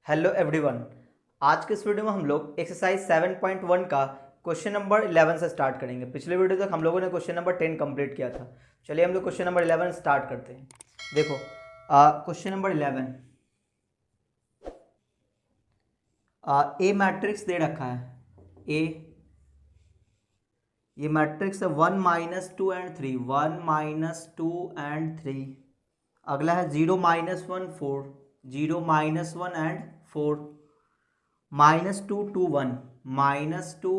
Hello everyone. आज के इस वीडियो में हम लोग एक्सरसाइज 7.1 का क्वेश्चन नंबर 11 से स्टार्ट करेंगे। पिछले वीडियो तक हम लोगों ने क्वेश्चन नंबर 10 कंप्लीट किया था। चलिए हम लोग क्वेश्चन नंबर 11 स्टार्ट करते हैं। देखो क्वेश्चन नंबर 11, ए मैट्रिक्स दे रखा है। ए ये मैट्रिक्स है 1 -2 एंड 3, 1 -2 एंड 3। अगला है 0 -1 4, 0 -1 एंड 4, -2 2 1, -2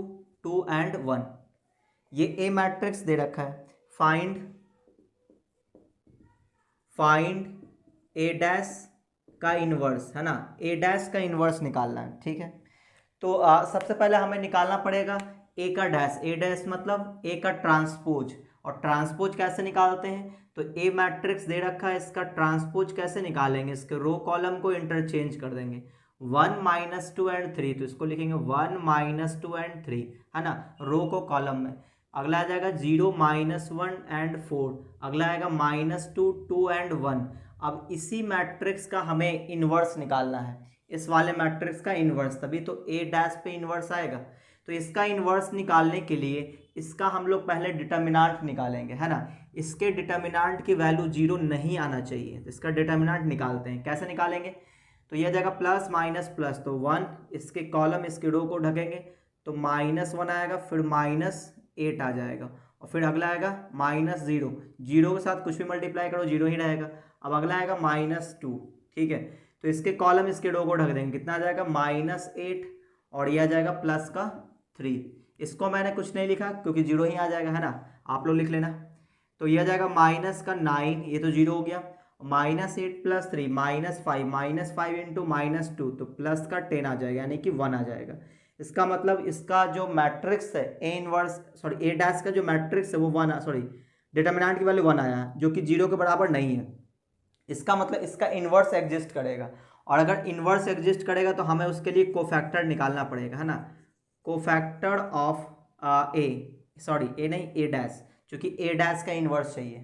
2 एंड 1। ये ए मैट्रिक्स दे रखा है। फाइंड ए डैश का इन्वर्स, है ना। ए डैश का इन्वर्स निकालना है, ठीक है। तो सबसे पहले हमें निकालना पड़ेगा ए का डैश। ए डैश मतलब ए का ट्रांसपोज। और ट्रांसपोज कैसे निकालते हैं? तो ए मैट्रिक्स दे रखा है, इसका ट्रांसपोज कैसे निकालेंगे? इसके रो कॉलम को इंटरचेंज कर देंगे। 1 -2 एंड 3, तो इसको लिखेंगे 1 -2 एंड 3, है ना, रो को कॉलम में। अगला आ जाएगा 0 -1 एंड 4, अगला आएगा -2 2 एंड 1। अब इसी मैट्रिक्स का हमें इन्वर्स निकालना है, इस वाले मैट्रिक्स का इन्वर्स, तभी तो ए डैश पे इन्वर्स आएगा। तो इसका इन्वर्स निकालने के लिए इसका हम लोग पहले डिटर्मिनांट निकालेंगे, है ना। इसके डिटर्मिनांट की वैल्यू 0 नहीं आना चाहिए, तो इसका डिटर्मिनांट निकालते हैं। कैसे निकालेंगे? तो यह जाएगा प्लस माइनस प्लस, तो 1, इसके कॉलम इसके रो को ढकेंगे तो -1 आएगा, फिर -8 आ जाएगा, और फिर अगला आएगा -0, जीरो के साथ कुछ भी मल्टीप्लाई करो 0 ही रहेगा। अब अगला आएगा -2, ठीक है। तो इसके कॉलम इसके रो को ढक देंगे, कितना आ जाएगा -8, और यह आ जाएगा प्लस का 3। इसको मैंने कुछ नहीं लिखा क्योंकि 0 ही आ जाएगा, है ना, आप लोग लिख लेना। तो यह जाएगा -9, ये तो 0 हो गया, -8 + 3 -5, -5 इंटू -2, तो प्लस का 10 आ जाएगा, यानी कि 1 आ जाएगा। इसका मतलब इसका जो मैट्रिक्स है ए डैश का जो मैट्रिक्स है वो 1, डिटर्मिनेंट की वैल्यू 1 आया है, जो कि 0 के बराबर नहीं है। इसका मतलब इसका इन्वर्स एग्जिस्ट करेगा, और अगर इन्वर्स एग्जिस्ट करेगा तो हमें उसके लिए कोफैक्टर निकालना पड़ेगा, है ना। कोफैक्टर ऑफ ए नहीं, ए डैश, क्योंकि ए डैश का इन्वर्स चाहिए।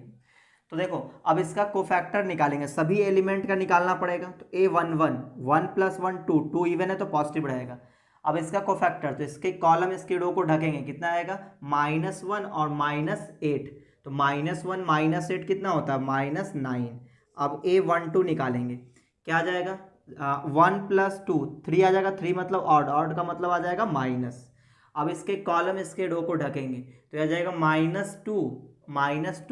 तो देखो अब इसका कोफैक्टर निकालेंगे, सभी एलिमेंट का निकालना पड़ेगा। तो ए 1 1, 1 + 1 2, 2 इवन है तो पॉजिटिव रहेगा। अब इसका कोफैक्टर, तो इसके कॉलम इसके रो को ढकेंगे, कितना आएगा -1 और -8, तो -1 -8 कितना होता है -9। अब A12 निकालेंगे, क्या आ जाएगा 1 + 2 3 आ जाएगा, 3 मतलब ऑड, ऑड का मतलब आ जाएगा माइनस। अब इसके कॉलम इसके रो को ढकेंगे तो यह आ जाएगा -2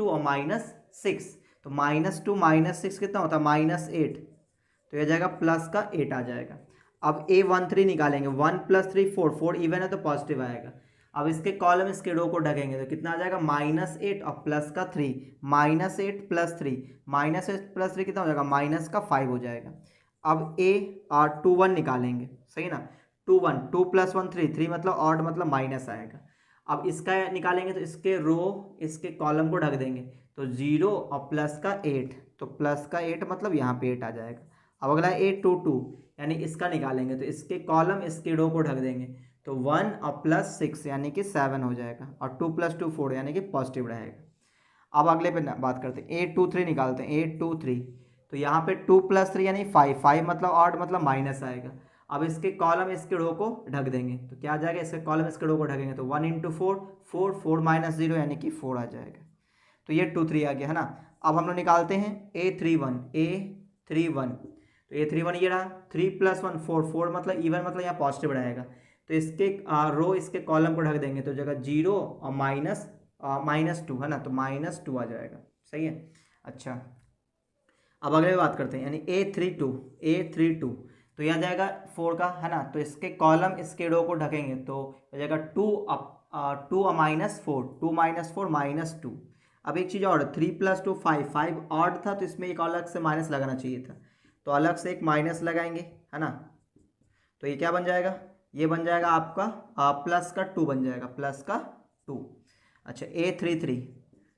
और -6, तो -2 -6 कितना होता है -8, तो यह जाएगा प्लस का 8 आ जाएगा। अब A13 निकालेंगे, 1 + 3 4, 4 इवन है तो पॉजिटिव आएगा। अब इसके कॉलम इसके रो को ढकेंगे तो कितना आ जाएगा -8 और प्लस का 3, -8 + 3, -8 + 3 कितना हो जाएगा -5 हो जाएगा। अब A21 निकालेंगे, सही ना, 2 1, 2 + 1 3, 3 मतलब ऑड मतलब माइनस आएगा। अब इसका निकालेंगे तो इसके रो इसके कॉलम को ढक देंगे, तो 0 और प्लस का 8, तो प्लस का 8 मतलब यहाँ पे 8 आ जाएगा। अब अगला A22, यानी इसका निकालेंगे तो इसके कॉलम इसके रो को ढक देंगे, तो 1 और प्लस 6 यानी कि 7 हो जाएगा, और 2 + 2 4 यानी कि पॉजिटिव रहेगा। अब अगले पे बात करते हैं, A23 निकालते हैं। A23, तो यहाँ पे 2 + 3 यानी 5, 5 मतलब ऑड मतलब माइनस आएगा। अब इसके कॉलम इसके रो को ढक देंगे तो क्या आ जाएगा, इसके कॉलम इसके रो को ढकेंगे तो 1 × 4 4, 4 - 0 यानी कि 4 आ जाएगा। तो ये 2 3 आ गया, है ना। अब हम लोग निकालते हैं A31, तो A31 ये रहा, 3 + 1 4, 4 मतलब इवन मतलब यहाँ पॉजिटिव रहेगा, तो इसके रो इसके कॉलम को ढक देंगे तो जगह 0 और -2, है ना, तो -2 आ जाएगा, सही है। अच्छा, अब अगले बात करते हैं, यानी A32, तो यहाँ जाएगा 4 का, है ना, तो इसके कॉलम इसके रो को ढकेंगे तो हो जाएगा 2 और -4, 2 - 4 -2। अब एक चीज़ और, 3 + 2 5, 5 ऑड था तो इसमें एक अलग से माइनस लगाना चाहिए था, तो अलग से एक माइनस लगाएंगे, है ना। तो ये क्या बन जाएगा, ये बन जाएगा आपका प्लस का 2 बन जाएगा, प्लस का 2। अच्छा, A33,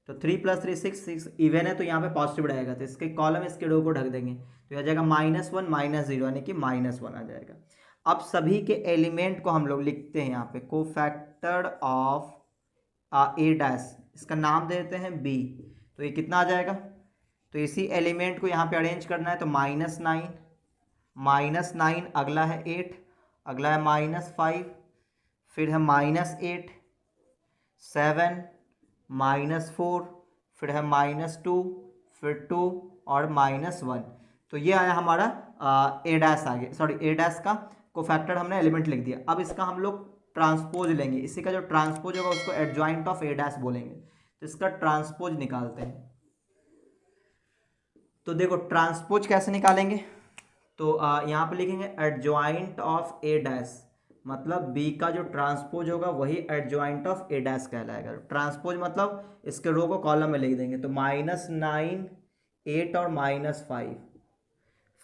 तो 3 + 3 6, 6 इवन है तो यहाँ पे पॉजिटिव रहेगा, तो इसके कॉलम इसके रो को ढक देंगे तो यह जाएगा -1 -0 यानी कि -1 आ जाएगा। अब सभी के एलिमेंट को हम लोग लिखते हैं यहाँ पे, कोफैक्टर ऑफ ए डैश, इसका नाम दे देते हैं B। तो ये कितना आ जाएगा, तो इसी एलिमेंट को यहाँ पे अरेंज करना है, तो -9 -9, अगला है 8, अगला है -5, फिर है -8, 7, -4, फिर है -2, फिर 2 और -1। तो ये आया हमारा ए डैश आ गया, सॉरी ए डैश का कोफैक्टर हमने एलिमेंट लिख दिया। अब इसका हम लोग ट्रांसपोज लेंगे, इसी का जो ट्रांसपोज होगा उसको एडजॉइंट ऑफ ए डैश बोलेंगे। तो इसका ट्रांसपोज निकालते हैं। तो देखो ट्रांसपोज कैसे निकालेंगे, तो यहाँ पे लिखेंगे एडजॉइंट ऑफ ए डैश, मतलब बी का जो ट्रांसपोज होगा वही एडजॉइंट ऑफ ए डैश कहलाएगा। ट्रांसपोज मतलब इसके रो को कॉलम में लिख देंगे, तो -9, 8 और -5,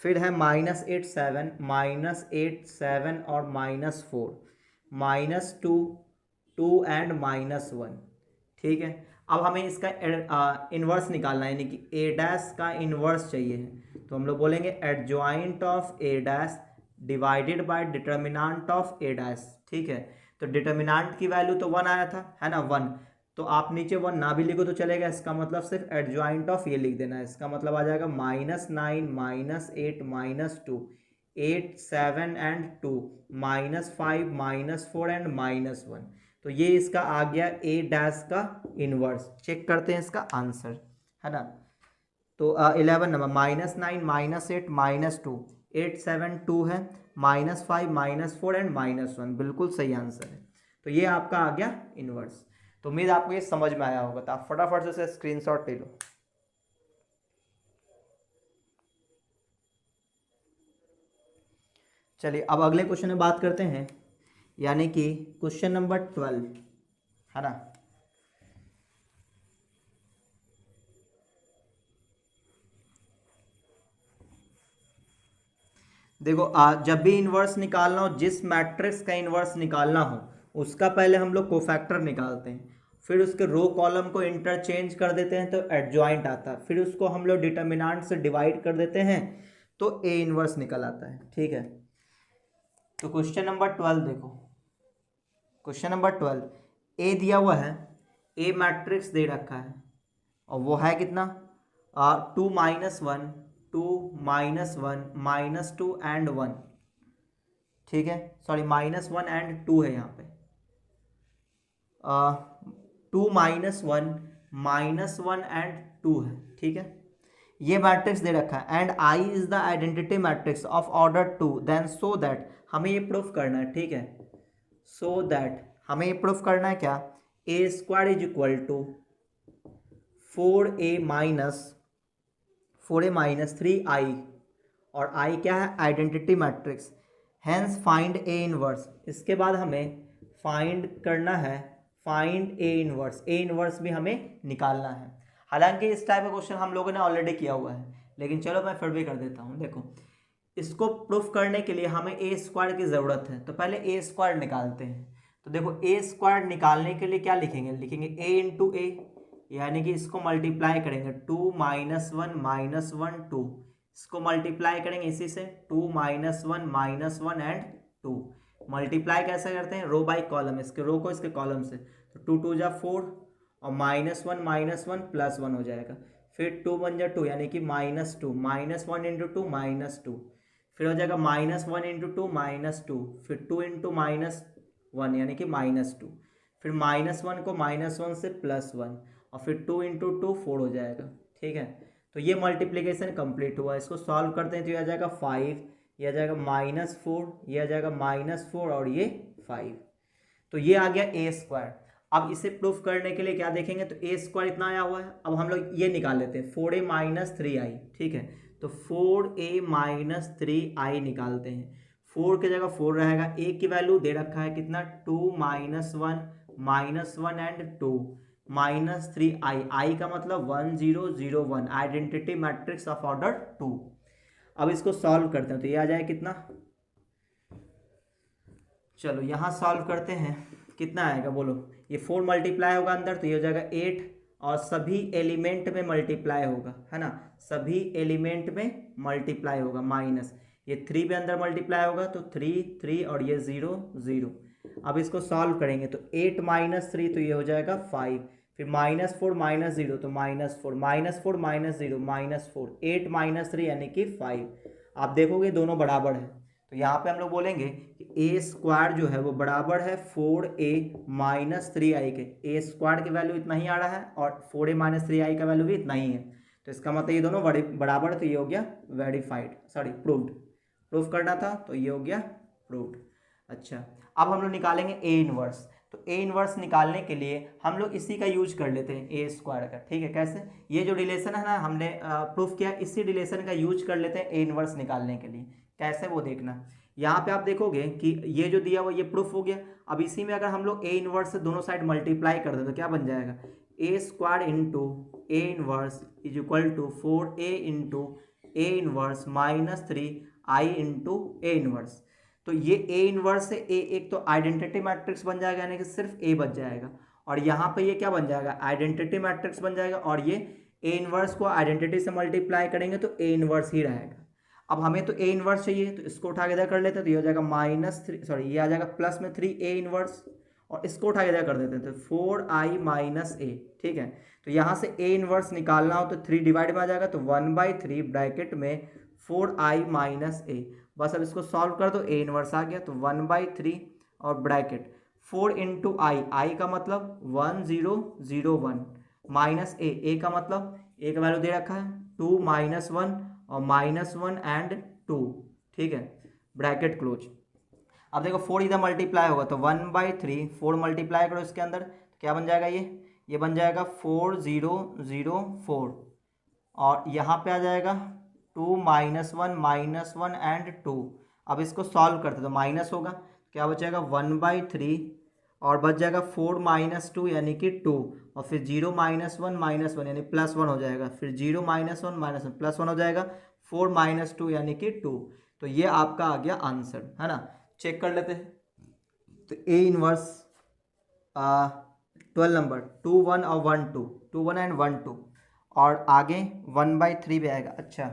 फिर है -8, 7, -8, 7 और -4, -2, 2 एंड -1। ठीक है, अब हमें इसका इन्वर्स निकालना है, यानी कि ए डैश का इन्वर्स चाहिए। तो हम लोग बोलेंगे adjoint of A dash divided by determinant of A dash. ठीक है, तो डिटर्मिनेंट की वैल्यू तो 1 आया था, है ना, 1। तो आप नीचे 1 ना भी लिखो तो चलेगा, इसका मतलब सिर्फ एडजॉइंट ऑफ ये लिख देना है। इसका मतलब आ जाएगा -9, -8, -2, 8, 7 एंड 2, -5, -4 एंड -1। तो ये इसका आ गया ए डैश का इन्वर्स। चेक करते हैं इसका आंसर, है ना। तो 11 नंबर -9, -8, -2, 8, 7, 2 है, -5, -4 एंड -1, बिल्कुल सही आंसर है। तो ये आपका आ गया इन्वर्स। तो उम्मीद आपको ये समझ में आया होगा, तो आप फटाफट से इसे स्क्रीनशॉट ले लो। चलिए अब अगले क्वेश्चन में बात करते हैं, यानी कि क्वेश्चन नंबर 12, है ना। देखो जब भी इन्वर्स निकालना हो, जिस मैट्रिक्स का इन्वर्स निकालना हो उसका पहले हम लोग कोफैक्टर निकालते हैं, फिर उसके रो कॉलम को इंटरचेंज कर देते हैं तो एडजॉइंट आता है, फिर उसको हम लोग डिटर्मिनेंट से डिवाइड कर देते हैं तो ए इन्वर्स निकल आता है। ठीक है, तो क्वेश्चन नंबर 12 देखो, क्वेश्चन नंबर 12, ए दिया हुआ है, ए मैट्रिक्स दे रखा है और वो है कितना 2, -1, 2, -1, -2 एंड 1। ठीक है, सॉरी -1 एंड 2 है यहाँ पे, 2, -1, -1 एंड 2 है। ठीक है, ये मैट्रिक्स दे रखा है and I is the identity matrix of order 2, then so that, हमें ये प्रूफ करना है। ठीक है, सो दैट हमें ये प्रूफ करना है क्या, A square is equal to 4a minus 3i, और i क्या है, identity matrix, hence find A inverse. इसके बाद हमें फाइंड करना है, find A inverse, A inverse भी हमें निकालना है। हालांकि इस टाइप का क्वेश्चन हम लोगों ने ऑलरेडी किया हुआ है, लेकिन चलो मैं फिर भी कर देता हूँ। देखो इसको प्रूफ करने के लिए हमें ए स्क्वायर की ज़रूरत है, तो पहले ए स्क्वायर निकालते हैं। तो देखो ए स्क्वायर निकालने के लिए क्या लिखेंगे, लिखेंगे ए इंटू ए, यानी कि इसको मल्टीप्लाई करेंगे 2, -1, -1, 2, इसको मल्टीप्लाई करेंगे इसी से 2, -1 एंड 2। मल्टीप्लाई कैसे करते हैं, रो बाई कॉलम, इसके रो को इसके कॉलम से, तो 2 2 जा 4 और -1 +1 हो जाएगा, फिर 2 1 जा 2 यानी कि -2, -1 इंटू 2 -2, फिर हो जाएगा -1 इंटू 2 -2, फिर 2 इंटू -1 यानी कि -2, फिर -1 को -1 से +1 और फिर 2 इंटू 2 4 हो जाएगा। ठीक है, तो ये मल्टीप्लिकेशन कंप्लीट हुआ। इसको सॉल्व करते हैं तो ये आ जाएगा 5, ये आ जाएगा -4, ये आ जाएगा -4 और ये 5। तो ये आ गया ए स्क्वायर। अब इसे प्रूफ करने के लिए क्या देखेंगे, तो ए स्क्वायर इतना आया हुआ है, अब हम लोग ये निकाल लेते हैं 4a - 3i। ठीक है, तो 4a - 3i निकालते हैं। 4 की जगह 4 रहेगा, ए की वैल्यू दे रखा है कितना 2, -1 एंड 2 -3i, आई का मतलब 1 0 0 1, आइडेंटिटी मैट्रिक्स ऑफ ऑर्डर 2। अब इसको सॉल्व करते हैं तो ये आ जाए कितना, चलो यहाँ सॉल्व करते हैं, कितना आएगा बोलो, ये 4 मल्टीप्लाई होगा अंदर तो ये हो जाएगा 8 और सभी एलिमेंट में मल्टीप्लाई होगा, है ना, सभी एलिमेंट में मल्टीप्लाई होगा, माइनस ये 3 भी अंदर मल्टीप्लाई होगा तो 3 3 और ये 0 0। अब इसको सॉल्व करेंगे तो 8 - 3 तो ये हो जाएगा 5, फिर -4 -0 तो -4 -4 -0 -4, 8 - 3 यानी कि 5। आप देखोगे दोनों बराबर है, तो यहाँ पे हम लोग बोलेंगे कि ए स्क्वायर जो है वो बराबर है 4a माइनस 3i के। ए स्क्वायर की वैल्यू इतना ही आ रहा है और 4a माइनस 3i का वैल्यू भी इतना ही है, तो इसका मतलब ये दोनों बराबर है, तो ये हो गया वेरीफाइड, सॉरी प्रूव्ड। प्रूफ करना था तो ये हो गया प्रूव्ड। अच्छा, अब हम लोग निकालेंगे ए इनवर्स। तो ए इनवर्स निकालने के लिए हम लोग इसी का यूज कर लेते हैं, ए स्क्वायर का। ठीक है, कैसे? ये जो रिलेशन है ना हमने प्रूफ किया, इसी रिलेशन का यूज कर लेते हैं ए इनवर्स निकालने के लिए। कैसे वो देखना, यहाँ पे आप देखोगे कि ये जो दिया हुआ ये प्रूफ हो गया। अब इसी में अगर हम लोग ए इनवर्स से दोनों साइड मल्टीप्लाई कर दें तो क्या बन जाएगा, A square into A inverse is equal to 4a into A inverse minus 3i into A inverse. तो ये ए इनवर्स से ए एक तो आइडेंटिटी मैट्रिक्स बन जाएगा, यानी कि सिर्फ ए बच जाएगा, और यहाँ पे ये क्या बन जाएगा, आइडेंटिटी मैट्रिक्स बन जाएगा, और ये ए इनवर्स को आइडेंटिटी से मल्टीप्लाई करेंगे तो ए इनवर्स ही रहेगा। अब हमें तो ए इनवर्स चाहिए, तो इसको उठा के इधर कर लेते हैं, तो ये हो जाएगा ये आ जाएगा प्लस में 3a इनवर्स, और इसको उठा के इधर कर देते हैं तो 4i माइनस a। ठीक है, तो यहाँ से a इनवर्स निकालना हो तो 3 डिवाइड में आ जाएगा, तो 1/3 ब्रैकेट में 4i माइनस a। बस अब इसको सॉल्व कर दो, a इनवर्स आ गया, तो 1/3 और ब्रैकेट 4 इंटू आई का मतलब 1001 माइनस a का मतलब a का वैल्यू दे रखा है 2 माइनस 1 और -1 एंड 2। ठीक है, ब्रैकेट क्लोज। अब देखो 4 इधर मल्टीप्लाई होगा तो 1/3 4 मल्टीप्लाई करो इसके अंदर, तो क्या बन जाएगा, ये बन जाएगा 4004, और यहाँ पे आ जाएगा 2 -1 एंड 2। अब इसको सॉल्व करते तो माइनस होगा, क्या बचेगा 1/3 और बच जाएगा 4 - 2 यानी कि 2, और फिर 0 - 1 यानी +1 हो जाएगा, फिर 0 - 1 +1 हो जाएगा, 4 - 2 यानी कि 2। तो ये आपका आ गया आंसर, है ना। चेक कर लेते हैं, तो ए इनवर्स 12 नंबर 2 1 और 1 2 2 1 एंड 1 2, और आगे 1/3 भी आएगा। अच्छा,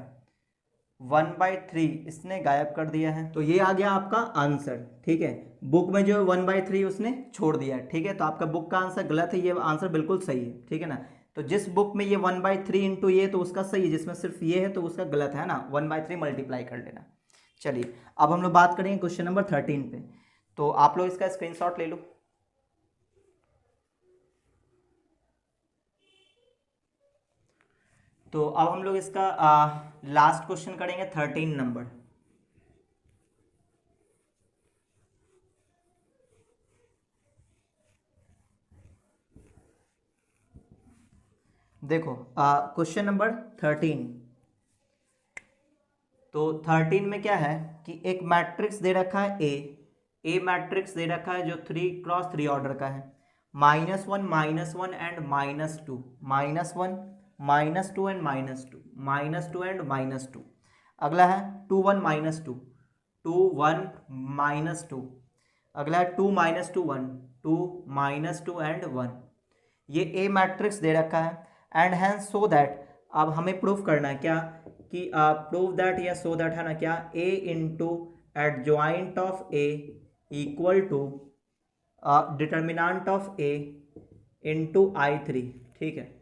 1/3 इसने गायब कर दिया है, तो ये आ गया आपका आंसर। ठीक है, बुक में जो 1/3 उसने छोड़ दिया है। ठीक है, तो आपका बुक का आंसर गलत है, ये आंसर बिल्कुल सही है। ठीक है ना, तो जिस बुक में ये 1/3 इंटू ये तो उसका सही है, जिसमें सिर्फ ये है तो उसका गलत है ना, 1/3 मल्टीप्लाई कर लेना। चलिए, अब हम लोग बात करेंगे क्वेश्चन नंबर 13 पे, तो आप लोग इसका स्क्रीनशॉट ले लो। तो अब हम लोग इसका लास्ट क्वेश्चन करेंगे 13 नंबर। देखो क्वेश्चन नंबर 13, तो 13 में क्या है कि एक मैट्रिक्स दे रखा है ए मैट्रिक्स दे रखा है जो 3x3 ऑर्डर का है, -1 -1 एंड -2 -1 -2 एंड -2 एंड -2। अगला है 2 1 -2 2 1 -2। अगला है 2 -2 1 2 -2 एंड 1। ये ए मैट्रिक्स दे रखा है, एंड हैंस सो दैट, अब हमें प्रूफ करना है क्या कि प्रूव दैट या सो दैट, है ना, क्या A into adjoint of A equal to determinant of A into I3। ठीक है,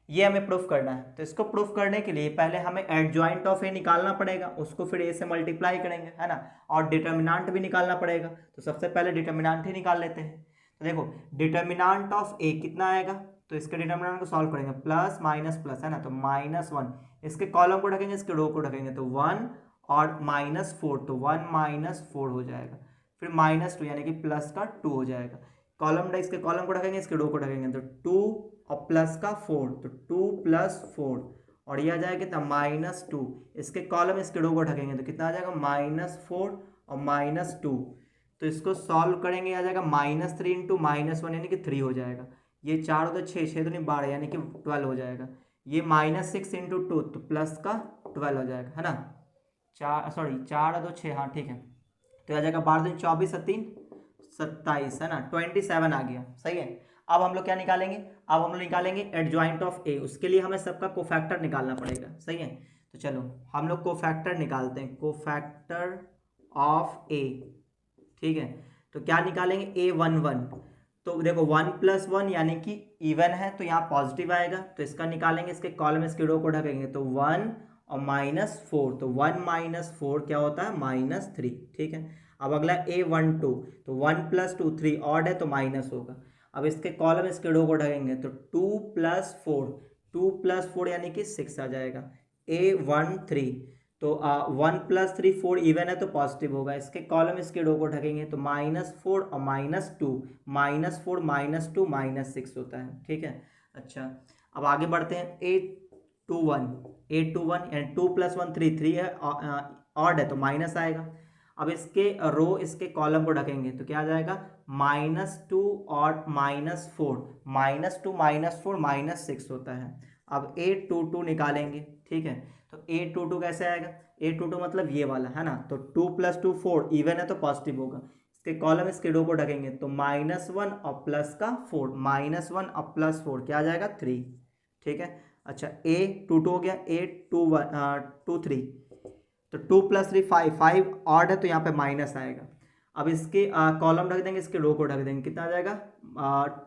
ये हमें प्रूफ करना है। तो इसको प्रूफ करने के लिए पहले हमें एडजॉइंट ऑफ ए निकालना पड़ेगा, उसको फिर ए से मल्टीप्लाई करेंगे, है ना, और डिटर्मिनेंट भी निकालना पड़ेगा। तो सबसे पहले डिटर्मिनेंट ही निकाल लेते हैं। तो देखो डिटर्मिनेंट ऑफ ए कितना आएगा, तो इसके डिटर्मिनेंट को सॉल्व करेंगे, प्लस माइनस प्लस, है ना, तो -1, इसके कॉलम को ढकेंगे, इसके रो को ढकेंगे, तो 1 और -4, तो 1 - 4 हो जाएगा, फिर -2 यानी कि प्लस का 2 हो जाएगा, कॉलम इसके कॉलम को ढकेंगे, इसके रो को ढकेंगे, तो 2 और प्लस का 4, तो 2 + 4, और ये आ जाएगा कितना -2, इसके कॉलम इसके रो को ढकेंगे, तो कितना आ जाएगा -4 और -2। तो इसको सॉल्व करेंगे, आ जाएगा -3 इंटू -1 यानी कि 3 हो जाएगा, ये 4 तो 6 6 तो नहीं 12 यानी कि 12 हो जाएगा, ये -6 इंटू 2 तो प्लस का 12 हो जाएगा, है ना, 4 2 6, हाँ ठीक है, तो आ जाएगा 12 दिन 24 3 27, है ना, 27 आ गया, सही है। अब हम लोग क्या निकालेंगे, अब हम लोग निकालेंगे एडजॉइंट ऑफ ए, उसके लिए हमें सबका कोफैक्टर निकालना पड़ेगा, सही है। तो चलो हम लोग कोफैक्टर निकालते हैं, कोफैक्टर ऑफ ए। ठीक है, तो क्या निकालेंगे, A11, तो देखो 1 + 1 यानी कि इवन है, तो यहाँ पॉजिटिव आएगा, तो इसका निकालेंगे, इसके कॉलम इसके रो को ढकेंगे, तो 1 और -4, तो 1 - 4 क्या होता है -3, ठीक है। अब अगला A12, तो 1 + 2 3 ऑड है तो माइनस होगा। अब इसके कॉलम इसके रो को ढकेंगे तो 2 + 4, 2 + 4 यानी कि 6 आ जाएगा। A13, तो 1 + 3 4 इवन है तो पॉजिटिव होगा। इसके कॉलम इसके रो को ढकेंगे तो -4 और -2, -4 -2 -6 होता है, ठीक है। अच्छा, अब आगे बढ़ते हैं। A21, A21 यानी 2 + 1 3, 3 है, ऑड है तो माइनस आएगा। अब इसके रो इसके कॉलम को ढकेंगे तो क्या आ जाएगा -2 और -4, -2 -4 -6 होता है। अब A22 निकालेंगे, ठीक है। तो A22 कैसे आएगा, A22 मतलब ये वाला है ना, तो 2 + 2 4 इवन है तो पॉजिटिव होगा। इसके कॉलम इसके रो को ढकेंगे तो -1 और प्लस का 4, -1 और +4 क्या आ जाएगा 3, ठीक है। अच्छा, A22 हो गया। A23, तो 2 + 3 5, 5 ऑड है तो यहाँ पे माइनस आएगा। अब इसके कॉलम ढक देंगे, इसके रो को ढक देंगे, कितना आ जाएगा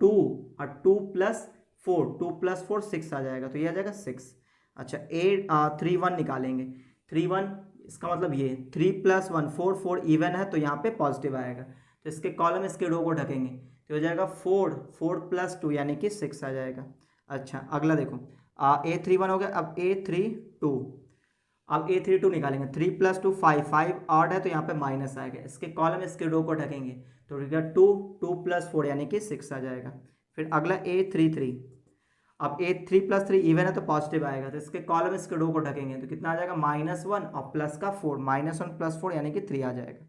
2 और 2 + 4, 2 + 4 6 आ जाएगा, तो ये आ जाएगा 6। अच्छा, A31 निकालेंगे, 31 इसका मतलब ये 3 + 1 4, 4 इवन है तो यहाँ पे पॉजिटिव आएगा। तो इसके कॉलम इसके रो को ढकेंगे तो हो जाएगा 4, 4 + 2 यानी कि 6 आ जाएगा। अच्छा, अगला देखो, A31 हो गया। अब A32, अब A32 निकालेंगे, 3 + 2 5, 5 ऑड है तो यहाँ पे माइनस आएगा। इसके कॉलम इसके रो को ढकेंगे तो 2, 2 + 4 यानी कि 6 आ जाएगा। फिर अगला A33, अब A3 + 3 इवन है तो पॉजिटिव आएगा, तो इसके कॉलम इसके रो को ढकेंगे तो कितना आ जाएगा -1 और प्लस का 4, -1 + 4 यानी कि 3 आ जाएगा।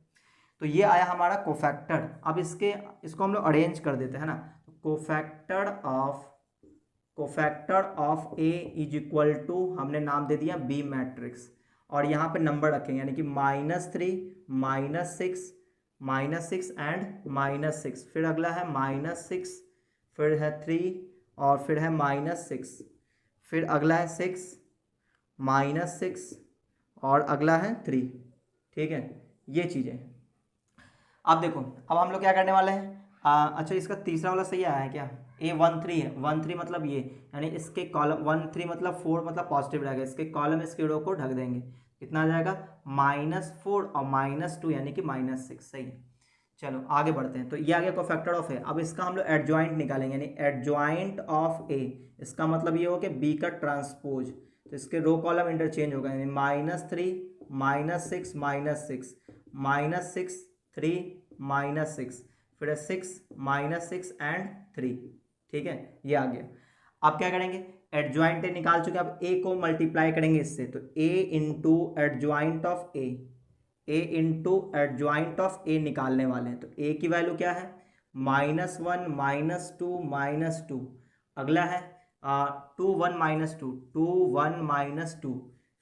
तो ये आया हमारा कोफैक्टर। अब इसको हम लोग अरेंज कर देते हैं ना, तो कोफैक्टर ऑफ A = हमने नाम दे दिया B मैट्रिक्स, और यहाँ पे नंबर रखेंगे यानी कि -3 -6 एंड -6। फिर अगला है -6, फिर है 3 और फिर है -6, फिर अगला है 6 -6 और अगला है 3, ठीक है। ये चीज़ें अब देखो, अब हम लोग क्या करने वाले हैं। अच्छा, इसका तीसरा वाला सही आया है क्या, A13 है, 13 मतलब ये, यानी इसके कॉलम 13 मतलब 4 मतलब पॉजिटिव रहेगा। इसके कॉलम इसके रो को ढक देंगे, कितना आ जाएगा -4 और -2 यानी कि -6, सही है। चलो आगे बढ़ते हैं। तो ये आ गया कोफैक्टर ऑफ ए। अब इसका हम लोग एडजॉइंट निकालेंगे, यानी एडजॉइंट ऑफ ए, इसका मतलब ये हो कि बी का ट्रांसपोज। तो इसके रो कॉलम इंटरचेंज होगा, यानी -3 -6 -6 3 -6, फिर 6 -6 एंड 3, ठीक है। ये आ गया। अब क्या करेंगे, एडजॉइंट ए निकाल चुके, अब ए को मल्टीप्लाई करेंगे इससे, तो ए इंटू एडजॉइंट ऑफ ए निकालने वाले हैं। तो ए की वैल्यू क्या है -1 -2 -2, अगला है 2 1 -2 2 1 -2,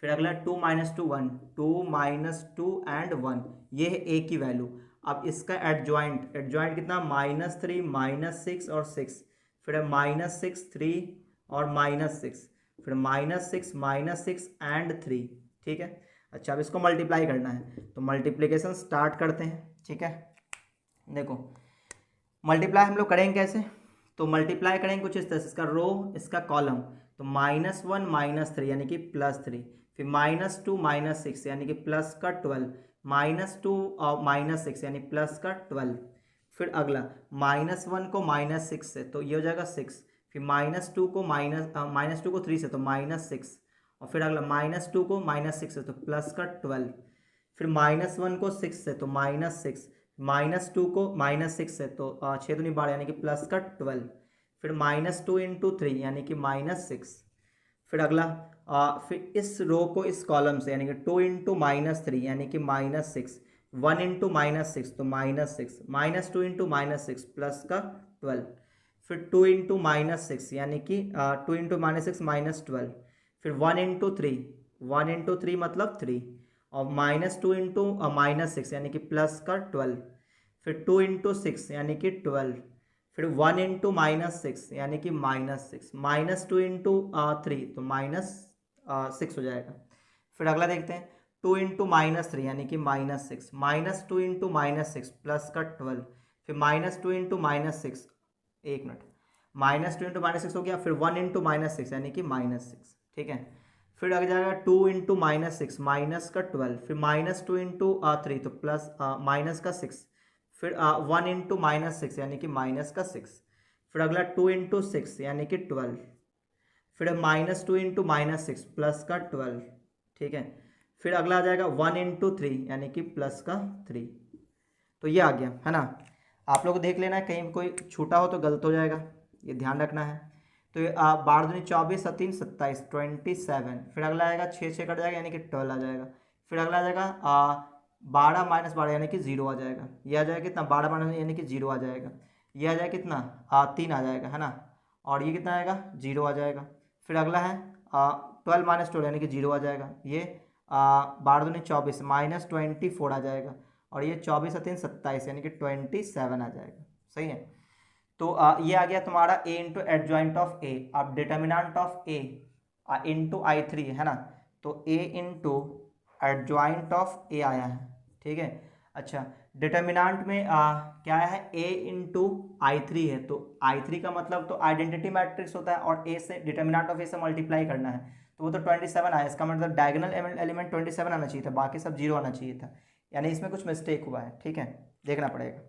फिर अगला 2 -2 1 2 -2 एंड 1, ये है ए की वैल्यू। अब इसका एडजॉइंट कितना -3 -6 और 6, फिर है -6 3 और -6, फिर -6 एंड 3, ठीक है। अच्छा, अब इसको मल्टीप्लाई करना है, तो मल्टीप्लिकेशन स्टार्ट करते हैं, ठीक है। देखो, मल्टीप्लाई हम लोग करेंगे कैसे, तो मल्टीप्लाई करेंगे कुछ इस तरह से, इसका रो इसका कॉलम, तो -1 -3 यानी कि +3, फिर -2 -6 यानी कि प्लस का 12, -2 और -6 यानी प्लस का 12, फिर अगला -1 को -6 से तो ये हो जाएगा 6, फिर -2 को 3 से तो -6, और फिर अगला -2 को -6 से तो प्लस का 12, फिर -1 को 6 से तो -6, -2 को -6 से तो 6 दूनी 12 यानी कि प्लस का 12, फिर -2 × 3 यानी कि -6, फिर अगला फिर इस रो को इस कॉलम से यानी कि 2 × -3 यानी कि -6, 1 × -6 तो -6, -2 × -6 प्लस का 12, फिर 2 × -6 यानी कि 2 × -6 -12, फिर 1 × 3, 1 × 3 मतलब 3, और -2 × -6 यानी कि प्लस का 12, फिर 2 × 6 यानी कि 12, फिर 1 × -6 यानी कि -6, -2 × 3 तो -6 हो जाएगा। फिर अगला देखते हैं, 2 × -3 यानी कि -6, -2 × -6 प्लस का 12, फिर -2 × -6, एक मिनट, -2 × -6 हो गया, फिर 1 × -6 यानी कि -6, ठीक है। फिर आ जाएगा 2 × -6 -12, फिर -2 × 3 तो प्लस -6, फिर 1 × -6 यानी कि -6, फिर अगला 2 × 6 यानी कि 12, फिर -2 × -6 +12, ठीक है। फिर अगला आ जाएगा 1 × 3 यानी कि +3। तो ये आ गया है ना। आप लोग देख लेना है, कहीं कोई छूटा हो तो गलत हो जाएगा, ये ध्यान रखना है। तो ये 12 दूनी 24 और 3 27 27। फिर अगला आएगा 6 6 कट जाएगा यानी कि 12 आ जाएगा। फिर अगला आ जाएगा 12 - 12 यानी कि 0 आ जाएगा। ये आ जाएगा कितना, 12 - यानी कि 0 आ जाएगा। ये आ जाएगा कितना 3 आ जाएगा है ना। और ये कितना आएगा 0 आ जाएगा। फिर अगला है 12 - 12 यानी कि 0 आ जाएगा। ये 12 दूनी 24 -24 आ जाएगा। और ये 24 और 3 27 यानी कि 27 आ जाएगा। सही है। तो ये आ गया तुम्हारा a into adjoint of a। अब determinant of a into I3 है ना। तो a into adjoint of a आया है, ठीक है। अच्छा, डिटर्मिनेंट में क्या है, a इंटू I3 है। तो I3 का मतलब तो आइडेंटिटी मैट्रिक्स होता है और a से डिटर्मिनेंट ऑफ a से मल्टीप्लाई करना है। तो वो तो 27 आया, इसका मतलब डायगोनल एलिमेंट 27 आना चाहिए था, बाकी सब 0 आना चाहिए था। यानी इसमें कुछ मिस्टेक हुआ है, ठीक है, देखना पड़ेगा।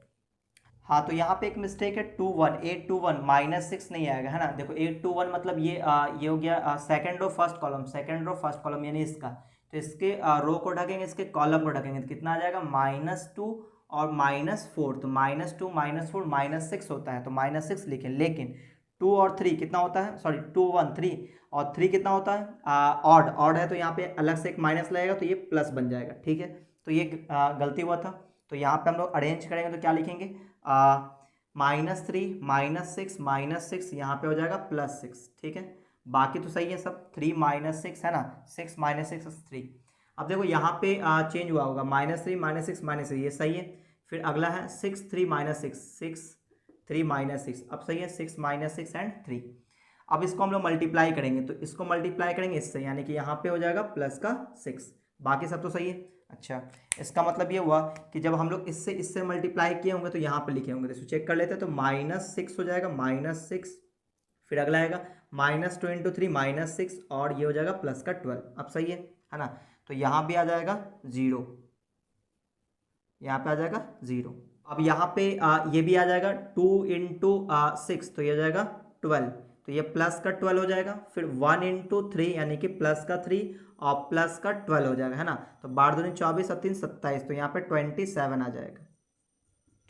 हाँ, तो यहाँ पे एक मिस्टेक है 21 821 -6 नहीं आएगा है ना। देखो 821 मतलब ये हो गया second row first column, second row first column यानी इसका। तो इसके रो को ढकेंगे, इसके कॉलम को ढकेंगे तो कितना आ जाएगा -2 और -4। तो -2 -4 -6 होता है, तो -6 लिखें। लेकिन 2 और 3 कितना होता है, सॉरी 2 1 3 और 3 कितना होता है ऑड, ऑड है तो यहाँ पे अलग से एक माइनस लगेगा तो ये प्लस बन जाएगा, ठीक है। तो ये गलती हुआ था। तो यहाँ पे हम लोग अरेंज करेंगे तो क्या लिखेंगे -3 -6 -6, यहाँ पे हो जाएगा +6, ठीक है। बाकी तो सही है सब, 3 -6 है ना, 6 -6 3। अब देखो यहाँ पे चेंज हुआ होगा, -3 -6 -6, ये सही है। फिर अगला है 6 3 -6 6 3 -6, अब सही है 6 -6 एंड 3। अब इसको हम लोग मल्टीप्लाई करेंगे, तो इसको मल्टीप्लाई करेंगे इससे, यानी कि यहाँ पे हो जाएगा +6। बाकी सब तो सही है। अच्छा, इसका मतलब ये हुआ कि जब हम लोग इससे मल्टीप्लाई किए होंगे तो यहाँ पर लिखे होंगे। तो चेक कर लेते हैं, तो -6 हो जाएगा, -6। फिर अगला आएगा -2 × 3 -6 और ये हो जाएगा +12। अब सही है ना। तो यहाँ भी आ जाएगा 0, यहाँ पे आ जाएगा 0। अब यहाँ पे ये भी आ जाएगा 2 × 6, तो ये हो जाएगा 12, तो ये प्लस का 12 हो जाएगा। फिर 1 × 3 यानी कि प्लस का 3 और प्लस का 12 हो जाएगा है ना। तो 12 दूनी 24 और 3 27, तो यहाँ पे 27 आ जाएगा,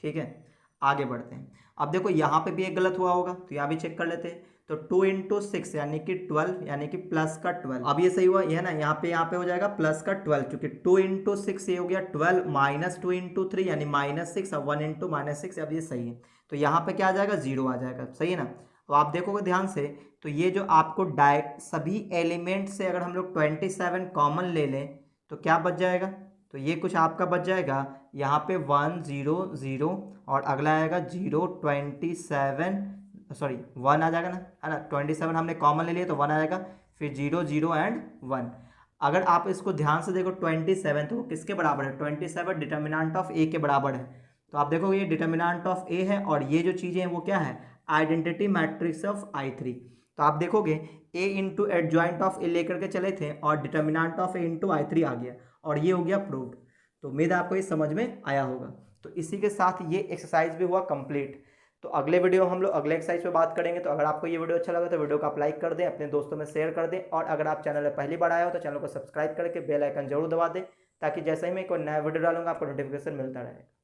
ठीक है। आगे बढ़ते हैं। अब देखो यहाँ पे भी एक गलत हुआ होगा, तो यहाँ भी चेक कर लेते हैं। तो 2 × 6 यानी कि 12 यानी कि प्लस का 12। अब ये सही हुआ, ये है ना, यहाँ पे हो जाएगा प्लस का 12, क्योंकि 2 × 6 ये हो गया 12 -2 × 3 यानी -6 और 1 × -6। अब ये सही है, तो यहाँ पे क्या आ जाएगा 0 आ जाएगा, सही है ना। तो आप देखोगे ध्यान से, तो ये जो आपको सभी एलिमेंट से अगर हम लोग 27 कॉमन ले लें तो क्या बच जाएगा, तो ये कुछ आपका बच जाएगा यहाँ पे 1 0 0 और अगला आएगा 0 27, सॉरी 1 आ जाएगा ना, है ना। 27 हमने कॉमन ले लिया तो 1 आ जाएगा, फिर 0 0 एंड 1। अगर आप इसको ध्यान से देखो 27 तो किसके बराबर है, 27 डिटर्मिनेंट ऑफ ए के बराबर है। तो आप देखोगे ये डिटर्मिनेंट ऑफ ए है और ये जो चीज़ें हैं वो क्या है, आइडेंटिटी मैट्रिक्स ऑफ I3। तो आप देखोगे ए इंटू एडजॉइंट ऑफ ए लेकर के चले थे और determinant of A into I3 आ गया और ये हो गया प्रूव्ड। तो उम्मीद है आपको ये समझ में आया होगा। तो इसी के साथ ये एक्सरसाइज भी हुआ कंप्लीट। तो अगले वीडियो हम लोग अगले एक्सरसाइज पे बात करेंगे। तो अगर आपको ये वीडियो अच्छा लगा तो वीडियो को आप लाइक कर दें, अपने दोस्तों में शेयर कर दें, और अगर आप चैनल में पहली बार आए हो तो चैनल को सब्सक्राइब करके बेल आइकन जरूर दबा दें, ताकि जैसे ही मैं कोई नया वीडियो डालूंगा आपको नोटिफिकेशन मिलता रहेगा।